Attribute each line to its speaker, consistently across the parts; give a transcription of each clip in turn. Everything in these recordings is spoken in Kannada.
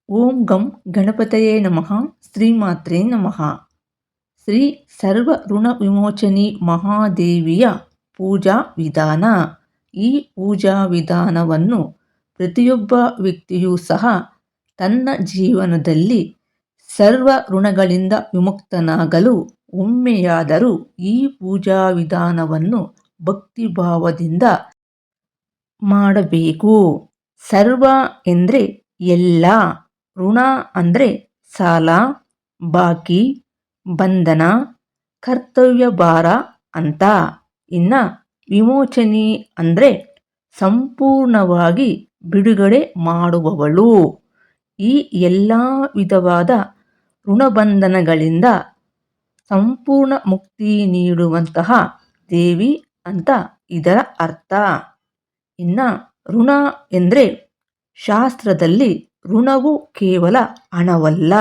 Speaker 1: ಓಂ ಗಂ ಗಣಪತಯೇ ನಮಃ. ಶ್ರೀಮಾತ್ರೇ ನಮಃ. ಶ್ರೀ ಸರ್ವ ಋಣ ವಿಮೋಚನಿ ಮಹಾದೇವಿಯ ಪೂಜಾ ವಿಧಾನ. ಈ ಪೂಜಾ ವಿಧಾನವನ್ನು ಪ್ರತಿಯೊಬ್ಬ ವ್ಯಕ್ತಿಯೂ ಸಹ ತನ್ನ ಜೀವನದಲ್ಲಿ ಸರ್ವ ಋಣಗಳಿಂದ ವಿಮುಕ್ತನಾಗಲು ಒಮ್ಮೆಯಾದರೂ ಈ ಪೂಜಾ ವಿಧಾನವನ್ನು ಭಕ್ತಿಭಾವದಿಂದ ಮಾಡಬೇಕು. ಸರ್ವ ಎಂದರೆ ಎಲ್ಲ, ಋಣ ಅಂದರೆ ಸಾಲ, ಬಾಕಿ, ಬಂಧನ, ಕರ್ತವ್ಯ ಭಾರ ಅಂತ. ಇನ್ನು ವಿಮೋಚನಿ ಅಂದರೆ ಸಂಪೂರ್ಣವಾಗಿ ಬಿಡುಗಡೆ ಮಾಡುವವಳು. ಈ ಎಲ್ಲ ವಿಧವಾದ ಋಣಬಂಧನಗಳಿಂದ ಸಂಪೂರ್ಣ ಮುಕ್ತಿ ನೀಡುವಂತಹ ದೇವಿ ಅಂತ ಇದರ ಅರ್ಥ. ಇನ್ನು ಋಣ ಎಂದರೆ ಶಾಸ್ತ್ರದಲ್ಲಿ ಋಣವು ಕೇವಲ ಹಣವಲ್ಲ.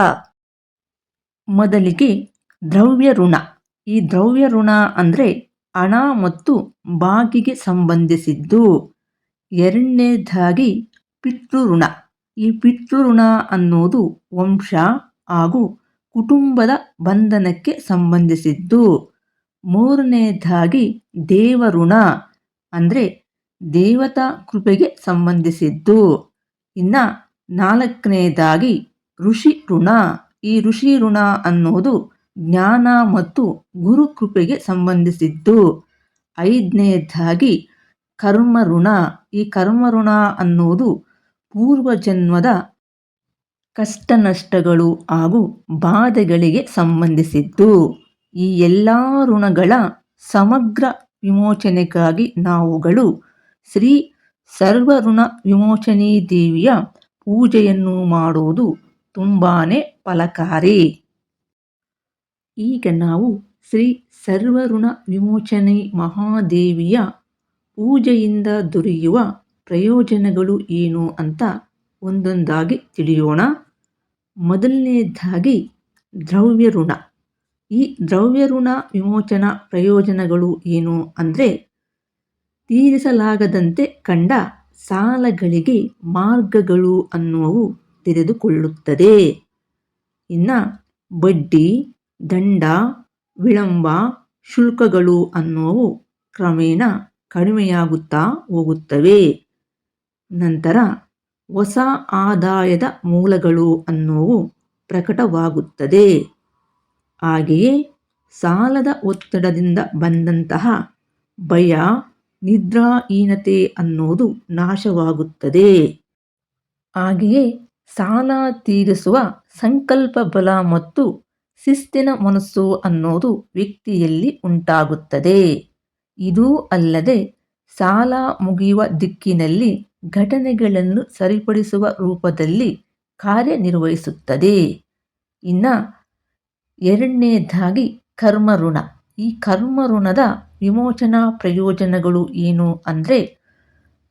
Speaker 1: ಮೊದಲಿಗೆ ದ್ರವ್ಯ ಋಣ. ಈ ದ್ರವ್ಯ ಋಣ ಅಂದರೆ ಹಣ ಮತ್ತು ಬಾಕಿಗೆ ಸಂಬಂಧಿಸಿದ್ದು. ಎರಡನೇದಾಗಿ ಪಿತೃಋಣ. ಈ ಪಿತೃಋಣ ಅನ್ನೋದು ವಂಶ ಹಾಗೂ ಕುಟುಂಬದ ಬಂಧನಕ್ಕೆ ಸಂಬಂಧಿಸಿದ್ದು. ಮೂರನೇದಾಗಿ ದೇವಋಣ ಅಂದರೆ ದೇವತಾ ಕೃಪೆಗೆ ಸಂಬಂಧಿಸಿದ್ದು. ಇನ್ನು ನಾಲ್ಕನೇದಾಗಿ ಋಷಿ ಋಣ. ಈ ಋಷಿ ಋಣ ಅನ್ನೋದು ಜ್ಞಾನ ಮತ್ತು ಗುರುಕೃಪೆಗೆ ಸಂಬಂಧಿಸಿದ್ದು. ಐದನೇದಾಗಿ ಕರ್ಮ ಋಣ. ಈ ಕರ್ಮ ಋಣ ಅನ್ನೋದು ಪೂರ್ವಜನ್ಮದ ಕಷ್ಟ ನಷ್ಟಗಳು ಹಾಗೂ ಬಾಧೆಗಳಿಗೆ ಸಂಬಂಧಿಸಿದ್ದು. ಈ ಎಲ್ಲ ಋಣಗಳ ಸಮಗ್ರ ವಿಮೋಚನೆಗಾಗಿ ನಾವುಗಳು ಶ್ರೀ ಸರ್ವ ಋಣ ವಿಮೋಚನೀ ದೇವಿಯ ಪೂಜೆಯನ್ನು ಮಾಡುವುದು ತುಂಬಾನೇ ಫಲಕಾರಿ. ಈಗ ನಾವು ಶ್ರೀ ಸರ್ವ ಋಣ ವಿಮೋಚನಿ ಮಹಾದೇವಿಯ ಪೂಜೆಯಿಂದ ದೊರೆಯುವ ಪ್ರಯೋಜನಗಳು ಏನು ಅಂತ ಒಂದೊಂದಾಗಿ ತಿಳಿಯೋಣ. ಮೊದಲನೇದಾಗಿ ದ್ರವ್ಯ ಋಣ. ಈ ದ್ರವ್ಯ ಋಣ ವಿಮೋಚನಾ ಪ್ರಯೋಜನಗಳು ಏನು ಅಂದರೆ ತೀರಿಸಲಾಗದಂತೆ ಕಂಡ ಸಾಲಗಳಿಗೆ ಮಾರ್ಗಗಳು ಅನ್ನುವು ತೆರೆದುಕೊಳ್ಳುತ್ತದೆ. ಇನ್ನು ಬಡ್ಡಿ, ದಂಡ, ವಿಳಂಬ, ಶುಲ್ಕಗಳು ಅನ್ನುವು ಕ್ರಮೇಣ ಕಡಿಮೆಯಾಗುತ್ತಾ ಹೋಗುತ್ತವೆ. ನಂತರ ಹೊಸ ಆದಾಯದ ಮೂಲಗಳು ಅನ್ನುವು ಪ್ರಕಟವಾಗುತ್ತದೆ. ಹಾಗೆಯೇ ಸಾಲದ ಒತ್ತಡದಿಂದ ಬಂದಂತಹ ಭಯ, ನಿದ್ರಾಹೀನತೆ ಅನ್ನೋದು ನಾಶವಾಗುತ್ತದೆ. ಹಾಗೆಯೇ ಸಾಲ ತೀರಿಸುವ ಸಂಕಲ್ಪ ಬಲ ಮತ್ತು ಶಿಸ್ತಿನ ಮನಸ್ಸು ಅನ್ನೋದು ವ್ಯಕ್ತಿಯಲ್ಲಿ ಉಂಟಾಗುತ್ತದೆ. ಇದೂ ಅಲ್ಲದೆ ಸಾಲ ಮುಗಿಯುವ ದಿಕ್ಕಿನಲ್ಲಿ ಘಟನೆಗಳನ್ನು ಸರಿಪಡಿಸುವ ರೂಪದಲ್ಲಿ ಕಾರ್ಯನಿರ್ವಹಿಸುತ್ತದೆ. ಇನ್ನು ಎರಡನೇದಾಗಿ ಕರ್ಮ ಋಣ. ಈ ಕರ್ಮ ಋಣದ ವಿಮೋಚನಾ ಪ್ರಯೋಜನಗಳು ಏನು ಅಂದರೆ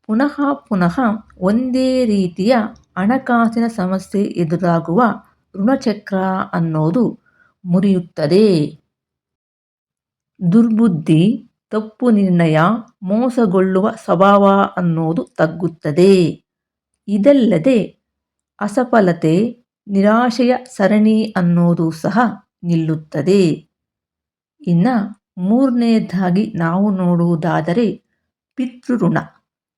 Speaker 1: ಪುನಃ ಪುನಃ ಒಂದೇ ರೀತಿಯ ಹಣಕಾಸಿನ ಸಮಸ್ಯೆ ಎದುರಾಗುವ ಋಣಚಕ್ರ ಅನ್ನೋದು ಮುರಿಯುತ್ತದೆ. ದುರ್ಬುದ್ಧಿ, ತಪ್ಪು ನಿರ್ಣಯ, ಮೋಸಗೊಳ್ಳುವ ಸ್ವಭಾವ ಅನ್ನೋದು ತಗ್ಗುತ್ತದೆ. ಇದಲ್ಲದೆ ಅಸಫಲತೆ, ನಿರಾಶೆಯ ಸರಣಿ ಅನ್ನೋದು ಸಹ ನಿಲ್ಲುತ್ತದೆ. ಇನ್ನು ಮೂರನೇದಾಗಿ ನಾವು ನೋಡುವುದಾದರೆ ಪಿತೃಋಣ.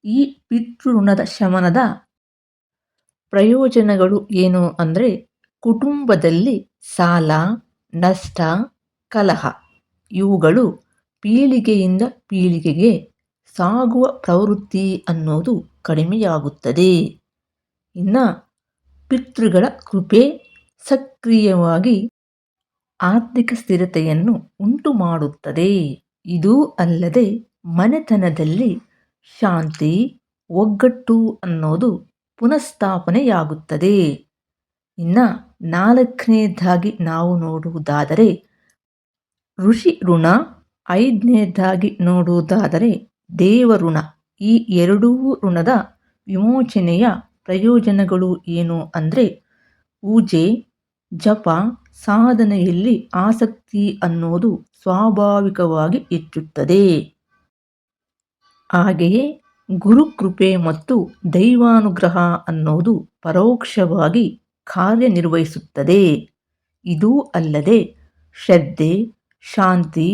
Speaker 1: ಈ ಪಿತೃಋಣದ ಶಮನದ ಪ್ರಯೋಜನಗಳು ಏನು ಅಂದರೆ ಕುಟುಂಬದಲ್ಲಿ ಸಾಲ, ನಷ್ಟ, ಕಲಹ ಇವುಗಳು ಪೀಳಿಗೆಯಿಂದ ಪೀಳಿಗೆಗೆ ಸಾಗುವ ಪ್ರವೃತ್ತಿ ಅನ್ನೋದು ಕಡಿಮೆಯಾಗುತ್ತದೆ. ಇನ್ನು ಪಿತೃಗಳ ಕೃಪೆ ಸಕ್ರಿಯವಾಗಿ ಆರ್ಥಿಕ ಸ್ಥಿರತೆಯನ್ನು ಉಂಟು ಮಾಡುತ್ತದೆ. ಇದೂ ಅಲ್ಲದೆ ಮನೆತನದಲ್ಲಿ ಶಾಂತಿ, ಒಗ್ಗಟ್ಟು ಅನ್ನೋದು ಪುನಃಸ್ಥಾಪನೆಯಾಗುತ್ತದೆ. ಇನ್ನು ನಾಲ್ಕನೇದಾಗಿ ನಾವು ನೋಡುವುದಾದರೆ ಋಷಿ ಋಣ, ಐದನೇದಾಗಿ ನೋಡುವುದಾದರೆ ದೇವಋಣ. ಈ ಎರಡೂ ಋಣದ ವಿಮೋಚನೆಯ ಪ್ರಯೋಜನಗಳು ಏನು ಅಂದರೆ ಪೂಜೆ, ಜಪ, ಸಾಧನೆಯಲ್ಲಿ ಆಸಕ್ತಿ ಅನ್ನೋದು ಸ್ವಾಭಾವಿಕವಾಗಿ ಹೆಚ್ಚುತ್ತದೆ. ಹಾಗೆಯೇ ಗುರುಕೃಪೆ ಮತ್ತು ದೈವಾನುಗ್ರಹ ಅನ್ನೋದು ಪರೋಕ್ಷವಾಗಿ ಕಾರ್ಯನಿರ್ವಹಿಸುತ್ತದೆ. ಇದೂ ಅಲ್ಲದೆ ಶ್ರದ್ಧೆ, ಶಾಂತಿ,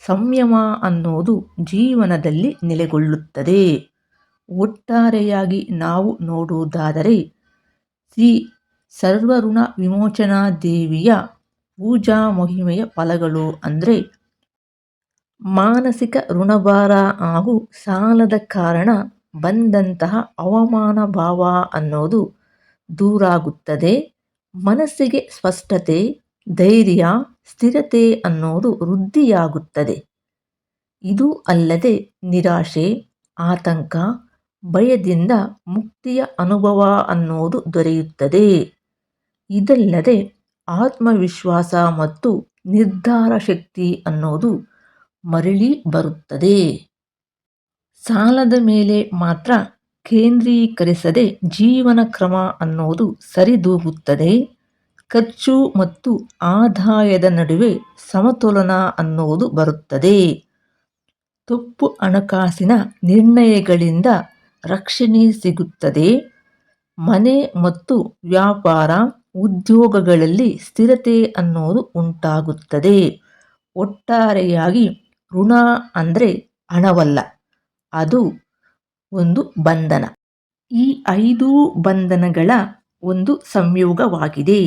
Speaker 1: ಸಂಯಮ ಅನ್ನೋದು ಜೀವನದಲ್ಲಿ ನೆಲೆಗೊಳ್ಳುತ್ತದೆ. ಒಟ್ಟಾರೆಯಾಗಿ ನಾವು ನೋಡುವುದಾದರೆ ಶ್ರೀ ಸರ್ವಋಣ ವಿಮೋಚನಾ ದೇವಿಯ ಪೂಜಾ ಮಹಿಮೆಯ ಫಲಗಳು ಅಂದರೆ ಮಾನಸಿಕ ಋಣಭಾರ ಹಾಗೂ ಸಾಲದ ಕಾರಣ ಬಂದಂತಹ ಅವಮಾನ ಭಾವ ಅನ್ನೋದು ದೂರಾಗುತ್ತದೆ. ಮನಸ್ಸಿಗೆ ಸ್ಪಷ್ಟತೆ, ಧೈರ್ಯ, ಸ್ಥಿರತೆ ಅನ್ನೋದು ವೃದ್ಧಿಯಾಗುತ್ತದೆ. ಇದು ಅಲ್ಲದೆ ನಿರಾಶೆ, ಆತಂಕ, ಭಯದಿಂದ ಮುಕ್ತಿಯ ಅನುಭವ ಅನ್ನೋದು ದೊರೆಯುತ್ತದೆ. ಇದಲ್ಲದೆ ಆತ್ಮವಿಶ್ವಾಸ ಮತ್ತು ನಿರ್ಧಾರ ಶಕ್ತಿ ಅನ್ನೋದು ಮರಳಿ ಬರುತ್ತದೆ. ಸಾಲದ ಮೇಲೆ ಮಾತ್ರ ಕೇಂದ್ರೀಕರಿಸದೆ ಜೀವನ ಕ್ರಮ ಅನ್ನೋದು ಸರಿದೂಗುತ್ತದೆ. ಖರ್ಚು ಮತ್ತು ಆದಾಯದ ನಡುವೆ ಸಮತೋಲನ ಅನ್ನೋದು ಬರುತ್ತದೆ. ತಪ್ಪು ಹಣಕಾಸಿನ ನಿರ್ಣಯಗಳಿಂದ ರಕ್ಷಣೆ ಸಿಗುತ್ತದೆ. ಮನೆ ಮತ್ತು ವ್ಯಾಪಾರ, ಉದ್ಯೋಗಗಳಲ್ಲಿ ಸ್ಥಿರತೆ ಅನ್ನೋದು ಉಂಟಾಗುತ್ತದೆ. ಒಟ್ಟಾರೆಯಾಗಿ ಋಣ ಅಂದರೆ ಹಣವಲ್ಲ, ಅದು ಒಂದು ಬಂಧನ. ಈ 5 ಬಂಧನಗಳ ಒಂದು ಸಂಯೋಗವಾಗಿದೆ.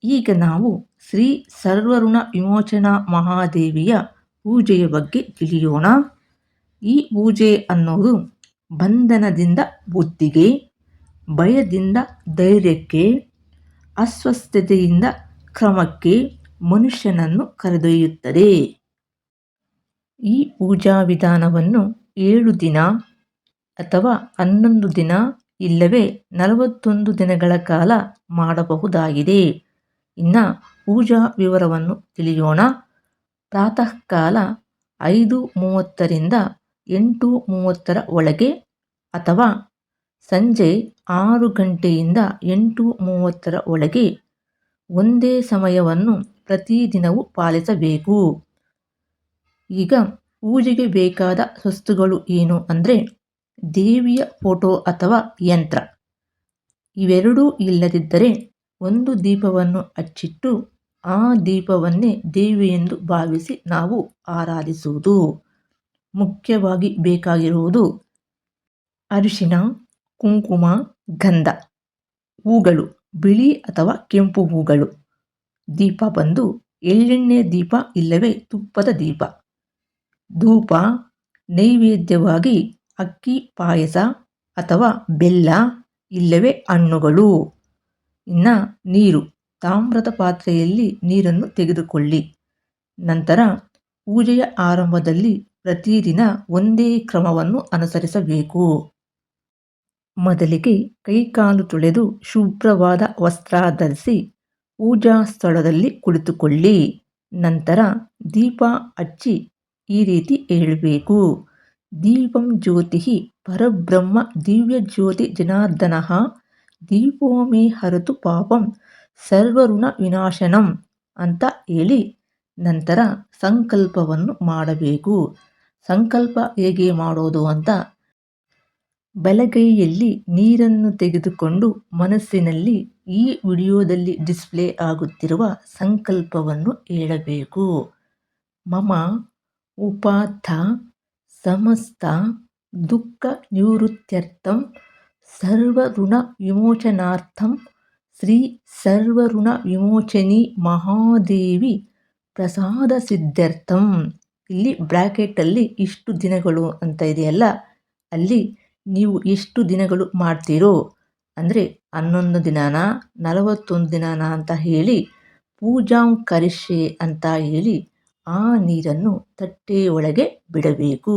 Speaker 1: ಈಗ ನಾವು ಶ್ರೀ ಸರ್ವಋಣ ವಿಮೋಚನಾ ಮಹಾದೇವಿಯ ಪೂಜೆಯ ಬಗ್ಗೆ ತಿಳಿಯೋಣ. ಈ ಪೂಜೆ ಅನ್ನೋದು ಬಂಧನದಿಂದ ಬುದ್ಧಿಗೆ, ಭಯದಿಂದ ಧೈರ್ಯಕ್ಕೆ, ಅಸ್ವಸ್ಥತೆಯಿಂದ ಕ್ರಮಕ್ಕೆ ಮನುಷ್ಯನನ್ನು ಕರೆದೊಯ್ಯುತ್ತದೆ. ಈ ಪೂಜಾ ವಿಧಾನವನ್ನು 7 ದಿನ ಅಥವಾ 11 ದಿನ ಇಲ್ಲವೇ 41 ದಿನಗಳ ಕಾಲ ಮಾಡಬಹುದಾಗಿದೆ. ಇನ್ನು ಪೂಜಾ ವಿವರವನ್ನು ತಿಳಿಯೋಣ. ಪ್ರಾತಃ ಕಾಲ 5:30 ರಿಂದ 8:30 ಒಳಗೆ ಅಥವಾ ಸಂಜೆ 6 ಗಂಟೆಯಿಂದ 8:30 ಒಳಗೆ ಒಂದೇ ಸಮಯವನ್ನು ಪ್ರತಿದಿನವೂ ಪಾಲಿಸಬೇಕು. ಈಗ ಪೂಜೆಗೆ ಬೇಕಾದ ವಸ್ತುಗಳು ಏನು ಅಂದರೆ ದೇವಿಯ ಫೋಟೋ ಅಥವಾ ಯಂತ್ರ. ಇವೆರಡೂ ಇಲ್ಲದಿದ್ದರೆ ಒಂದು ದೀಪವನ್ನು ಹಚ್ಚಿಟ್ಟು ಆ ದೀಪವನ್ನೇ ದೇವಿಯೆಂದು ಭಾವಿಸಿ ನಾವು ಆರಾಧಿಸುವುದು. ಮುಖ್ಯವಾಗಿ ಬೇಕಾಗಿರುವುದು ಅರಿಶಿನ, ಕುಂಕುಮ, ಗಂಧ, ಹೂಗಳು, ಬಿಳಿ ಅಥವಾ ಕೆಂಪು ಹೂಗಳು. ದೀಪ ಬಂದು ಎಳ್ಳೆಣ್ಣೆ ದೀಪ ಇಲ್ಲವೇ ತುಪ್ಪದ ದೀಪ. ಧೂಪ, ನೈವೇದ್ಯವಾಗಿ ಅಕ್ಕಿ ಪಾಯಸ ಅಥವಾ ಬೆಲ್ಲ ಇಲ್ಲವೇ ಹಣ್ಣುಗಳು. ಇನ್ನು ನೀರು, ತಾಮ್ರದ ಪಾತ್ರೆಯಲ್ಲಿ ನೀರನ್ನು ತೆಗೆದುಕೊಳ್ಳಿ. ನಂತರ ಪೂಜೆಯ ಆರಂಭದಲ್ಲಿ ಪ್ರತಿದಿನ ಒಂದೇ ಕ್ರಮವನ್ನು ಅನುಸರಿಸಬೇಕು. ಮೊದಲಿಗೆ ಕೈಕಾಲು ತೊಳೆದು ಶುಭ್ರವಾದ ವಸ್ತ್ರ ಧರಿಸಿ ಪೂಜಾ ಸ್ಥಳದಲ್ಲಿ ಕುಳಿತುಕೊಳ್ಳಿ. ನಂತರ ದೀಪ ಹಚ್ಚಿ ಈ ರೀತಿ ಹೇಳಬೇಕು. ದೀಪಂ ಜ್ಯೋತಿಃ ಪರಬ್ರಹ್ಮ ದಿವ್ಯ ಜ್ಯೋತಿ ಜನಾರ್ದನಃ ದೀಪೋ ಮೇ ಹರತು ಪಾಪಂ ಸರ್ವಋಣ ವಿನಾಶನಂ ಅಂತ ಹೇಳಿ ನಂತರ ಸಂಕಲ್ಪವನ್ನು ಮಾಡಬೇಕು. ಸಂಕಲ್ಪ ಹೇಗೆ ಮಾಡೋದು ಅಂತ ಬಲಗೈಯಲ್ಲಿ ನೀರನ್ನು ತೆಗೆದುಕೊಂಡು ಮನಸ್ಸಿನಲ್ಲಿ ಈ ವಿಡಿಯೋದಲ್ಲಿ ಡಿಸ್ಪ್ಲೇ ಆಗುತ್ತಿರುವ ಸಂಕಲ್ಪವನ್ನು ಹೇಳಬೇಕು. ಮಮ ಉಪಾತ್ತ ಸಮಸ್ತ ದುಃಖ ನಿವೃತ್ತ್ಯರ್ಥಂ ಸರ್ವಋಣ ವಿಮೋಚನಾರ್ಥಂ ಶ್ರೀ ಸರ್ವಋಣ ವಿಮೋಚನಿ ಮಹಾದೇವಿ ಪ್ರಸಾದ ಸಿದ್ಧಾರ್ಥಂ. ಇಲ್ಲಿ ಬ್ರಾಕೆಟಲ್ಲಿ ಇಷ್ಟು ದಿನಗಳು ಅಂತ ಇದೆಯಲ್ಲ, ಅಲ್ಲಿ ನೀವು ಎಷ್ಟು ದಿನಗಳು ಮಾಡ್ತೀರೋ ಅಂದರೆ 11 ದಿನಾನ 41 ದಿನಾನ ಅಂತ ಹೇಳಿ ಪೂಜಾಂ ಕರಿಷ್ಯೆ ಅಂತ ಹೇಳಿ ಆ ನೀರನ್ನು ತಟ್ಟೆಯೊಳಗೆ ಬಿಡಬೇಕು.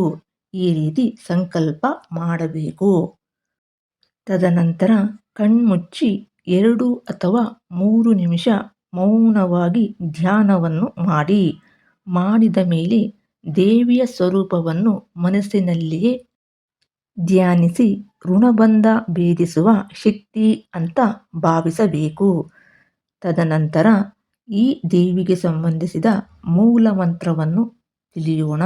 Speaker 1: ಈ ರೀತಿ ಸಂಕಲ್ಪ ಮಾಡಬೇಕು. ತದನಂತರ ಕಣ್ಮುಚ್ಚಿ 2 ಅಥವಾ 3 ನಿಮಿಷ ಮೌನವಾಗಿ ಧ್ಯಾನವನ್ನು ಮಾಡಿ. ಮಾಡಿದ ಮೇಲೆ ದೇವಿಯ ಸ್ವರೂಪವನ್ನು ಮನಸ್ಸಿನಲ್ಲಿಯೇ ಧ್ಯಾನಿಸಿ ಋಣಬಂಧ ಭೇದಿಸುವ ಶಕ್ತಿ ಅಂತ ಭಾವಿಸಬೇಕು. ತದನಂತರ ಈ ದೇವಿಗೆ ಸಂಬಂಧಿಸಿದ ಮೂಲ ಮಂತ್ರವನ್ನು ತಿಳಿಯೋಣ.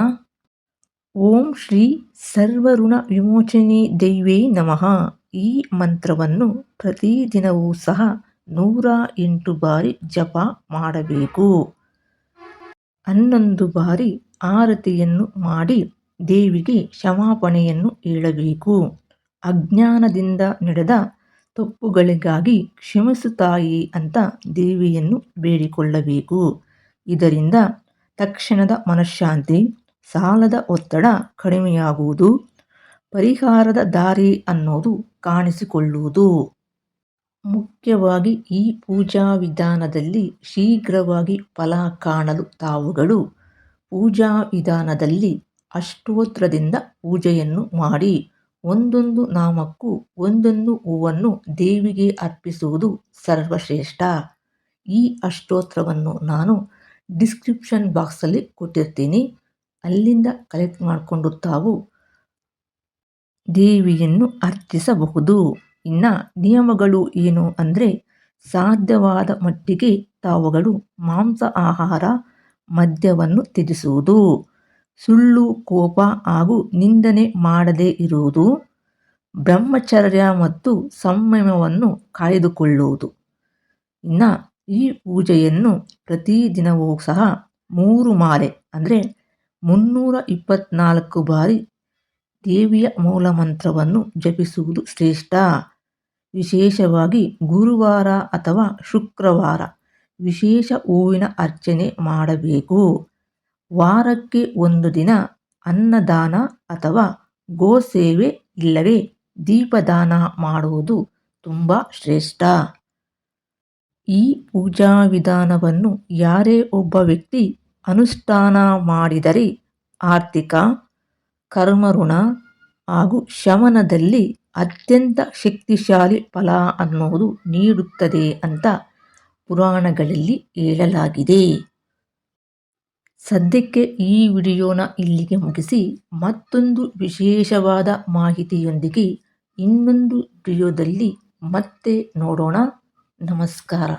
Speaker 1: ಓಂ ಶ್ರೀ ಸರ್ವಋಣ ವಿಮೋಚನಿ ದೈವೇ ನಮಃ. ಈ ಮಂತ್ರವನ್ನು ಪ್ರತಿದಿನವೂ ಸಹ 108 ಬಾರಿ ಜಪ ಮಾಡಬೇಕು. 11 ಬಾರಿ ಆರತಿಯನ್ನು ಮಾಡಿ ದೇವಿಗೆ ಕ್ಷಮಾಪಣೆಯನ್ನು ಹೇಳಬೇಕು. ಅಜ್ಞಾನದಿಂದ ನಡೆದ ತಪ್ಪುಗಳಿಗಾಗಿ ಕ್ಷಮಿಸು ತಾಯಿ ಅಂತ ದೇವಿಯನ್ನು ಬೇಡಿಕೊಳ್ಳಬೇಕು. ಇದರಿಂದ ತಕ್ಷಣದ ಮನಃಶಾಂತಿ, ಸಾಲದ ಒತ್ತಡ ಕಡಿಮೆಯಾಗುವುದು, ಪರಿಹಾರದ ದಾರಿ ಅನ್ನೋದು ಕಾಣಿಸಿಕೊಳ್ಳುವುದು. ಮುಖ್ಯವಾಗಿ ಈ ಪೂಜಾ ವಿಧಾನದಲ್ಲಿ ಶೀಘ್ರವಾಗಿ ಫಲ ಕಾಣಲು ತಾವುಗಳು ಪೂಜಾ ವಿಧಾನದಲ್ಲಿ ಅಷ್ಟೋತ್ತರದಿಂದ ಪೂಜೆಯನ್ನು ಮಾಡಿ ಒಂದೊಂದು ನಾಮಕ್ಕೂ ಒಂದೊಂದು ಹೂವನ್ನು ದೇವಿಗೆ ಅರ್ಪಿಸುವುದು ಸರ್ವಶ್ರೇಷ್ಠ. ಈ ಅಷ್ಟೋತ್ತರವನ್ನು ನಾನು ಡಿಸ್ಕ್ರಿಪ್ಷನ್ ಬಾಕ್ಸಲ್ಲಿ ಕೊಟ್ಟಿರ್ತೀನಿ. ಅಲ್ಲಿಂದ ಕಲೆಕ್ಟ್ ಮಾಡಿಕೊಂಡು ತಾವು ದೇವಿಯನ್ನು ಅರ್ಚಿಸಬಹುದು. ಇನ್ನು ನಿಯಮಗಳು ಏನು ಅಂದರೆ, ಸಾಧ್ಯವಾದ ಮಟ್ಟಿಗೆ ತಾವುಗಳು ಮಾಂಸ ಆಹಾರ, ಮದ್ಯವನ್ನು ತ್ಯಜಿಸುವುದು, ಸುಳ್ಳು, ಕೋಪ ಹಾಗೂ ನಿಂದನೆ ಮಾಡದೇ ಇರುವುದು, ಬ್ರಹ್ಮಚರ್ಯ ಮತ್ತು ಸಂಯಮವನ್ನು ಕಾಯ್ದುಕೊಳ್ಳುವುದು. ಇನ್ನು ಈ ಪೂಜೆಯನ್ನು ಪ್ರತಿದಿನವೂ ಸಹ 3 ಮಾಲೆ ಅಂದರೆ 324 ಬಾರಿ ದೇವಿಯ ಮೂಲಮಂತ್ರವನ್ನು ಜಪಿಸುವುದು ಶ್ರೇಷ್ಠ. ವಿಶೇಷವಾಗಿ ಗುರುವಾರ ಅಥವಾ ಶುಕ್ರವಾರ ವಿಶೇಷ ಹೂವಿನ ಅರ್ಚನೆ ಮಾಡಬೇಕು. ವಾರಕ್ಕೆ 1 ದಿನ ಅನ್ನದಾನ ಅಥವಾ ಗೋಸೇವೆ ಇಲ್ಲವೇ ದೀಪದಾನ ಮಾಡುವುದು ತುಂಬ ಶ್ರೇಷ್ಠ. ಈ ಪೂಜಾ ವಿಧಾನವನ್ನು ಯಾರೇ ಒಬ್ಬ ವ್ಯಕ್ತಿ ಅನುಷ್ಠಾನ ಮಾಡಿದರೆ ಆರ್ಥಿಕ, ಕರ್ಮಋಣ ಹಾಗೂ ಶಮನದಲ್ಲಿ ಅತ್ಯಂತ ಶಕ್ತಿಶಾಲಿ ಫಲ ಅನ್ನೋದು ನೀಡುತ್ತದೆ ಅಂತ ಪುರಾಣಗಳಲ್ಲಿ ಹೇಳಲಾಗಿದೆ. ಸದ್ಯಕ್ಕೆ ಈ ವಿಡಿಯೋನ ಇಲ್ಲಿಗೆ ಮುಗಿಸಿ ಮತ್ತೊಂದು ವಿಶೇಷವಾದ ಮಾಹಿತಿಯೊಂದಿಗೆ ಇನ್ನೊಂದು ವಿಡಿಯೋದಲ್ಲಿ ಮತ್ತೆ ನೋಡೋಣ. ನಮಸ್ಕಾರ.